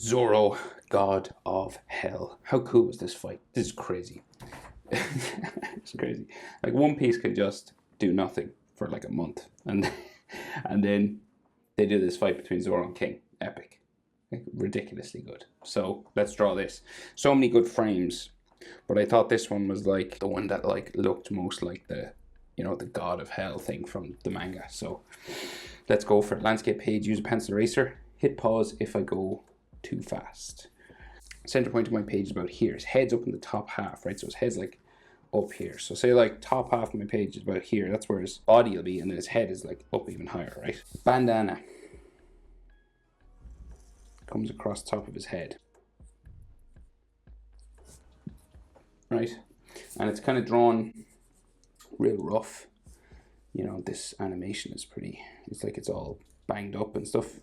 Zoro, God of Hell. How cool was this fight? This is crazy. It's crazy. Like One Piece could just do nothing for like a month, and then they do this fight between Zoro and King. Epic, like, ridiculously good. So let's draw this. So many good frames, but I thought this one was like the one that like looked most like the, the God of Hell thing from the manga. So let's go for it. Landscape page. Use a pencil eraser. Hit pause if I go too fast. Center point of my page is about here. His head's up in the top half, right? So his head's like up here. So say like top half of my page is about here. That's where his body will be, and then his head is like up even higher, right? Bandana comes across the top of his head, right? And it's kind of drawn real rough. This animation is pretty, it's like it's all banged up and stuff.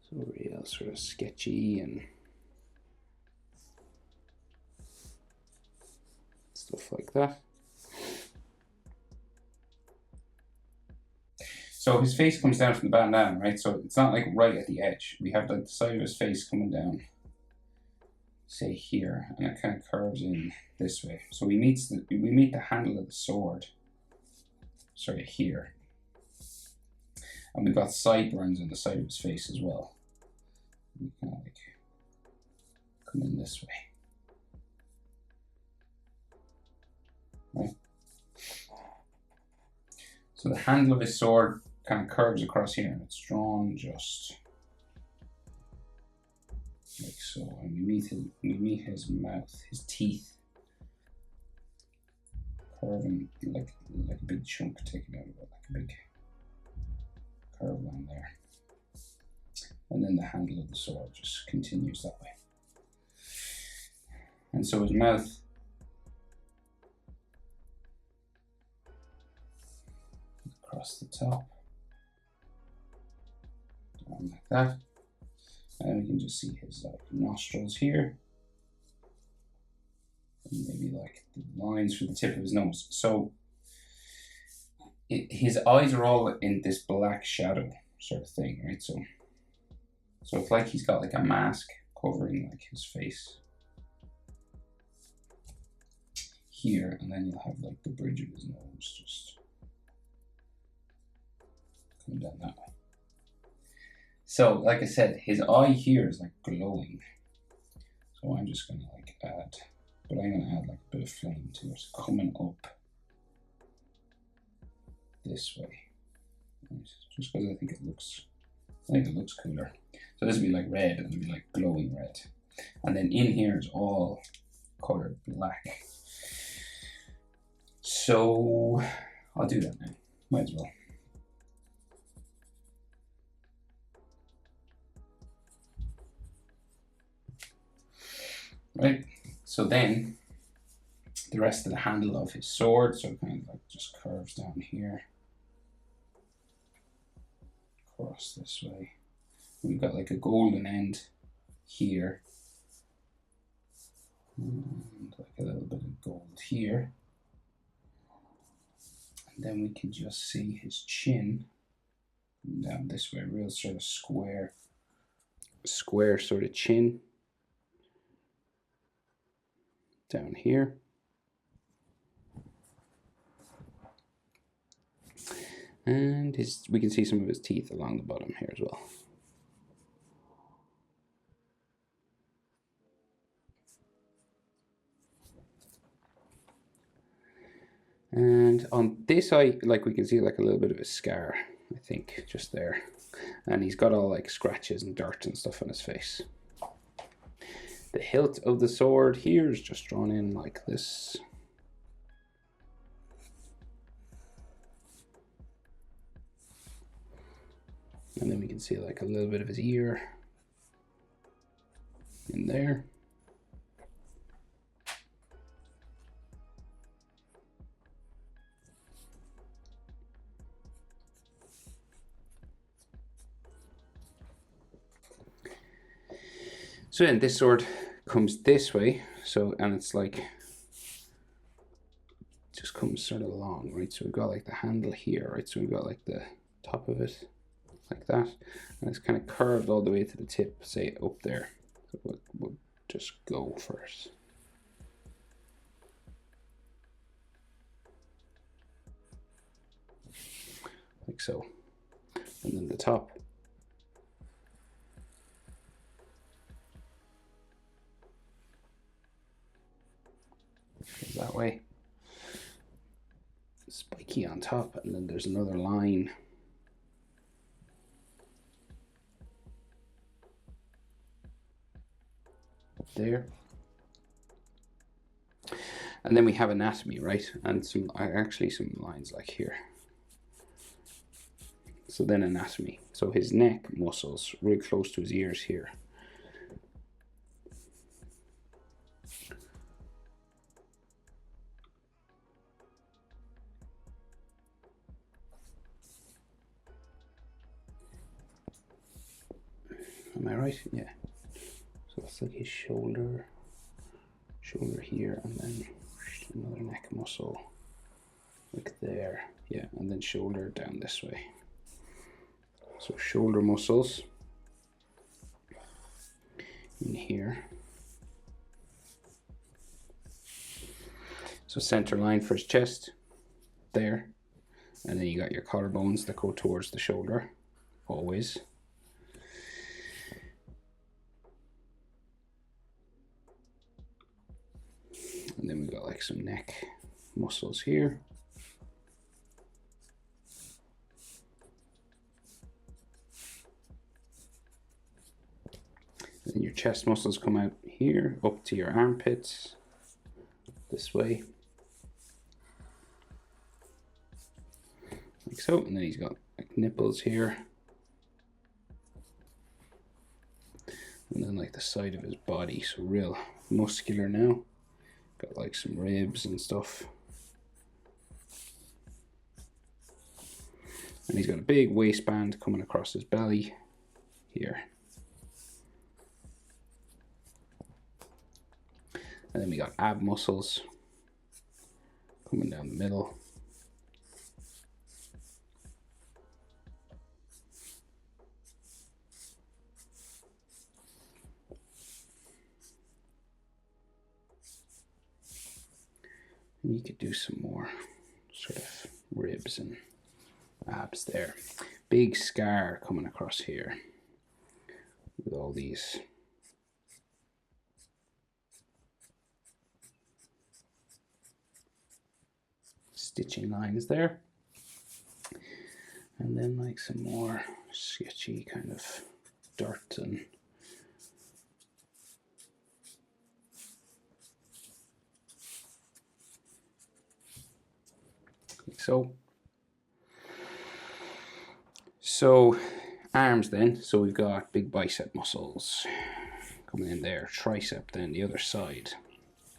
So real sort of sketchy and stuff like that. So his face comes down from the bandana, right? So it's not like right at the edge. We have like the side of his face coming down, say here, and it kind of curves in this way. So we meet the handle of the sword, sorry, here. And we've got sideburns on the side of his face as well. We kind of like come in this way. Right? So the handle of his sword kind of curves across here, and it's drawn just like so. And we meet his mouth, his teeth curving like a big chunk taken out of it, like a big curve line there. And then the handle of the sword just continues that way. And so his mouth across the top, down like that. And we can just see his nostrils here. And maybe like the lines for the tip of his nose. So his eyes are all in this black shadow sort of thing, right? So it's like he's got like a mask covering like his face here, and then you'll have like the bridge of his nose just coming down that way. So like I said, his eye here is like glowing. So I'm just gonna like add, but I'm gonna add like a bit of flame to it, coming up this way. Just because I think it looks cooler. So this would be like red, and it'd be like glowing red. And then in here is all colored black. So I'll do that now. Might as well. Right. So then the rest of the handle of his sword, so it kind of like just curves down here, across this way. We've got like a golden end here, and like a little bit of gold here. And then we can just see his chin down this way, real sort of square sort of chin down here. And we can see some of his teeth along the bottom here as well. And on this eye, like we can see like a little bit of a scar, I think, just there. And he's got all like scratches and dirt and stuff on his face. The hilt of the sword here is just drawn in like this. And then we can see like a little bit of his ear in there. So then this sword comes this way, and it's like comes sort of long, right? So we've got like the handle here, right? So we've got like the top of it like that, and it's kind of curved all the way to the tip, say up there. So we'll just go first. Like so. And then the top. Goes that way. Spiky on top, and then there's another line. There. And then we have anatomy, right? And some lines like here. So then anatomy. So his neck muscles really close to his ears here. Am I right? Yeah. So it's like his shoulder here, and then another neck muscle like there. Yeah, and then shoulder down this way. So shoulder muscles in here. So center line for his chest there, and then you got your collarbones that go towards the shoulder always. And then we've got like some neck muscles here. And then your chest muscles come out here, up to your armpits, this way. Like so, and then he's got like nipples here. And then like the side of his body, so real muscular now. Got like some ribs and stuff. And he's got a big waistband coming across his belly here. And then we got ab muscles coming down the middle. And you could do some more sort of ribs and abs there. Big scar coming across here with all these stitching lines there. And then like some more sketchy kind of dirt and like so. So arms then, so we've got big bicep muscles coming in there, tricep then the other side,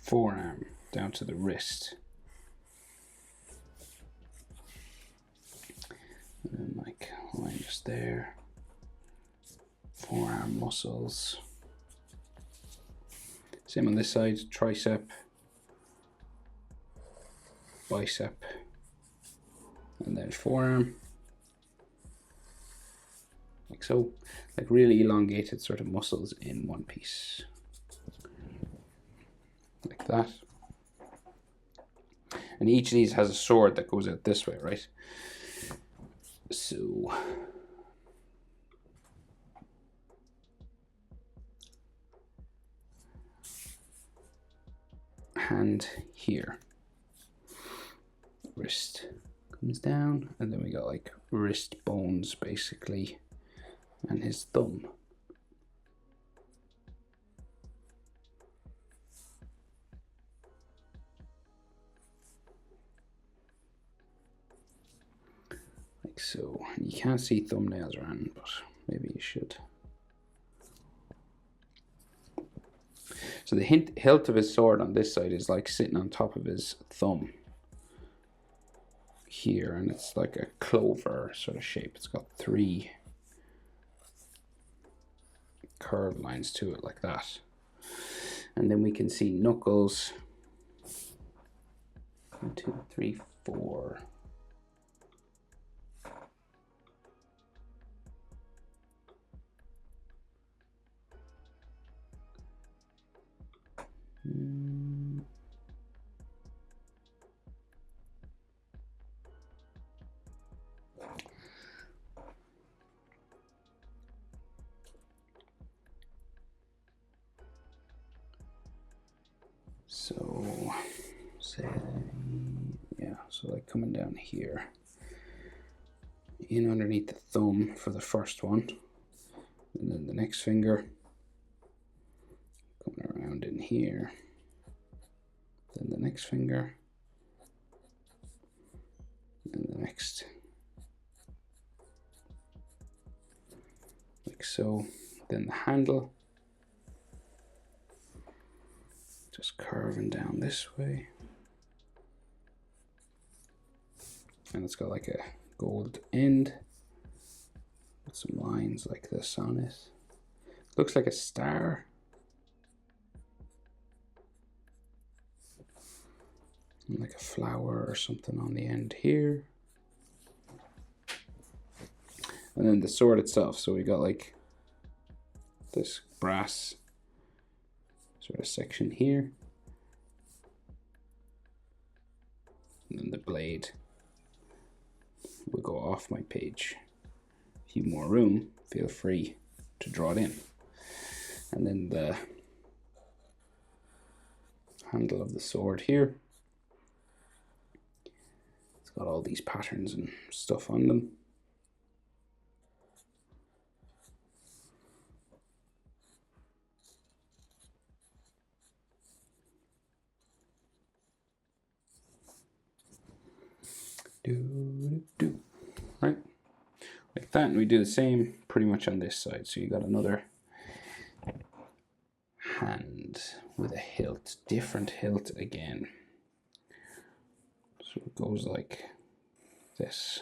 forearm down to the wrist. And then like line just there, forearm muscles. Same on this side, tricep, bicep, and then forearm. Like so, like really elongated sort of muscles in one piece. Like that. And each of these has a sword that goes out this way, right? So hand here, wrist comes down, and then we got like wrist bones basically, and his thumb. Like so. And you can't see thumbnails around, but maybe you should. So the hilt of his sword on this side is like sitting on top of his thumb here, and it's like a clover sort of shape. It's got 3 curved lines to it like that. And then we can see knuckles 1, 2, 3, 4. So say, yeah, so like coming down here, in underneath the thumb for the first one, and then the next finger coming around in here, then the next finger, and the next, like so. Then the handle, just curving down this way, and it's got like a gold end with some lines like this on it. Looks like a star. And like a flower or something on the end here. And then the sword itself, so we got like this brass sort of section here. And then the blade will go off my page. If you have more room, feel free to draw it in. And then the handle of the sword here. It's got all these patterns and stuff on them. Right, like that, and we do the same pretty much on this side. So you got another hand with a hilt, different hilt again. So it goes like this.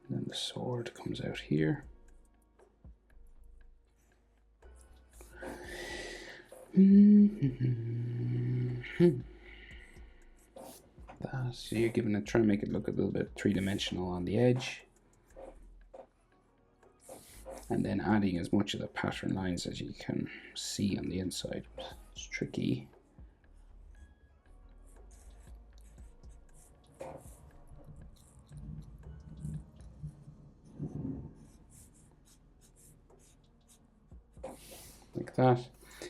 And then the sword comes out here. So you're giving it, trying to make it look a little bit three-dimensional on the edge, and then adding as much of the pattern lines as you can see on the inside. It's tricky. Like that.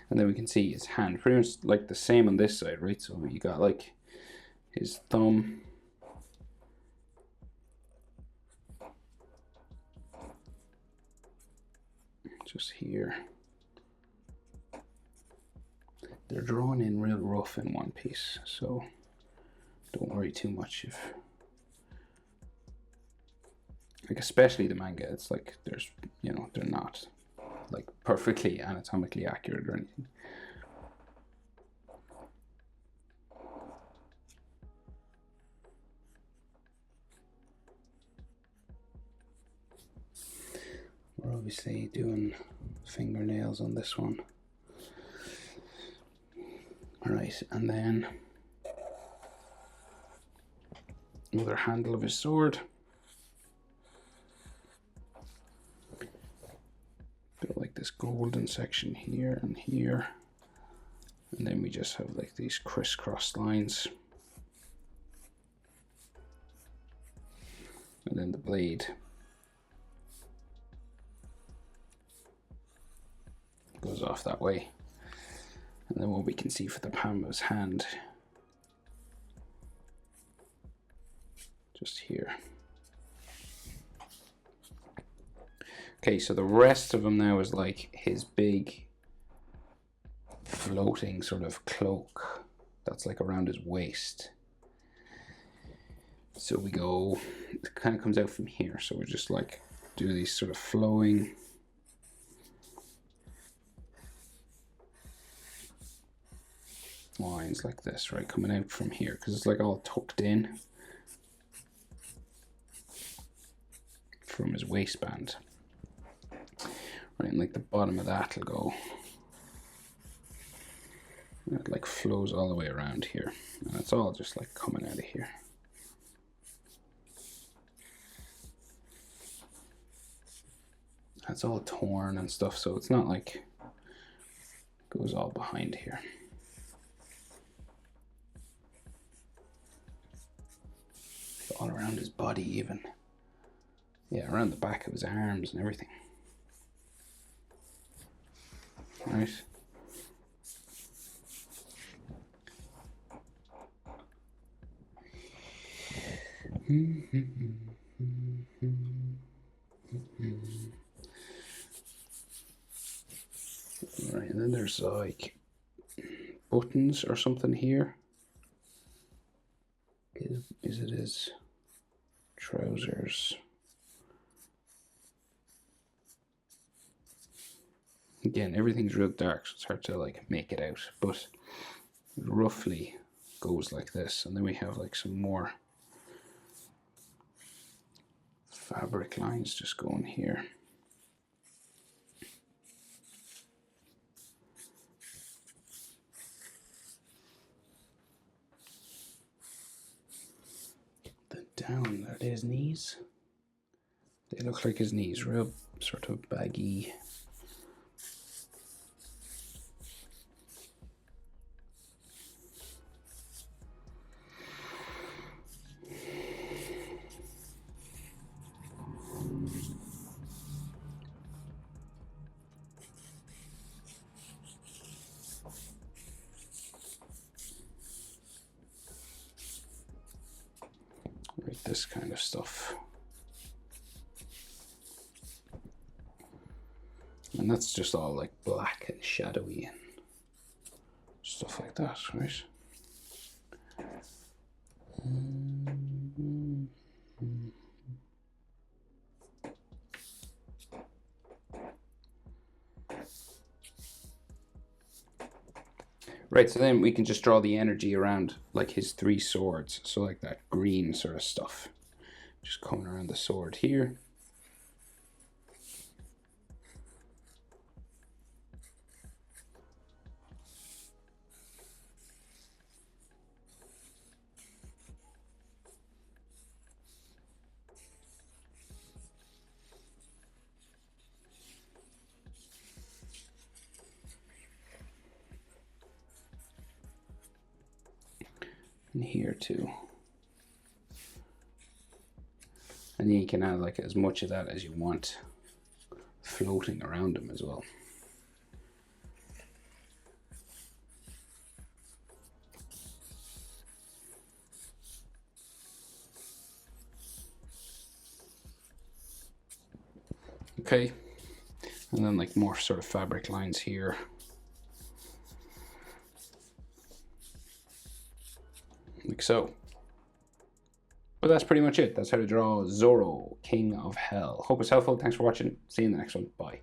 And then we can see his hand, pretty much like the same on this side, right? So you got like his thumb, just here. They're drawn in real rough in one piece, so don't worry too much if, like, especially the manga, it's like there's, you know, they're not like perfectly anatomically accurate or anything. We're obviously doing fingernails on this one. All right, and then another handle of his sword. Bit like this golden section here and here. And then we just have like these crisscross lines. And then the blade goes off that way. And then what we can see for the palm of his hand, just here. Okay, so the rest of him now is like his big floating sort of cloak that's like around his waist. So we go, it kind of comes out from here. So we just like do these sort of flowing lines like this, right, coming out from here, because it's like all tucked in. from his waistband. Right, and like the bottom of that will go. It like flows all the way around here. And it's all just like coming out of here. That's all torn and stuff, so it's not like it goes all behind here. All around his body even. Yeah, around the back of his arms and everything. Right. Right, and then there's like buttons or something here. Is it his trousers? Again, everything's real dark, so it's hard to like make it out, but it roughly goes like this. And then we have like some more fabric lines just going here. Then down, there his knees. They look like his knees, real sort of baggy. Right, this kind of stuff. And that's just all like black and shadowy and stuff like that, right? Right, so then we can just draw the energy around like his three swords. So like that green sort of stuff. Just coming around the sword here. And here too. And then you can add like as much of that as you want floating around him as well. Okay, and then like more sort of fabric lines here. Like so. But that's pretty much it. That's how to draw Zoro, King of Hell. Hope it's helpful. Thanks for watching. See you in the next one. Bye.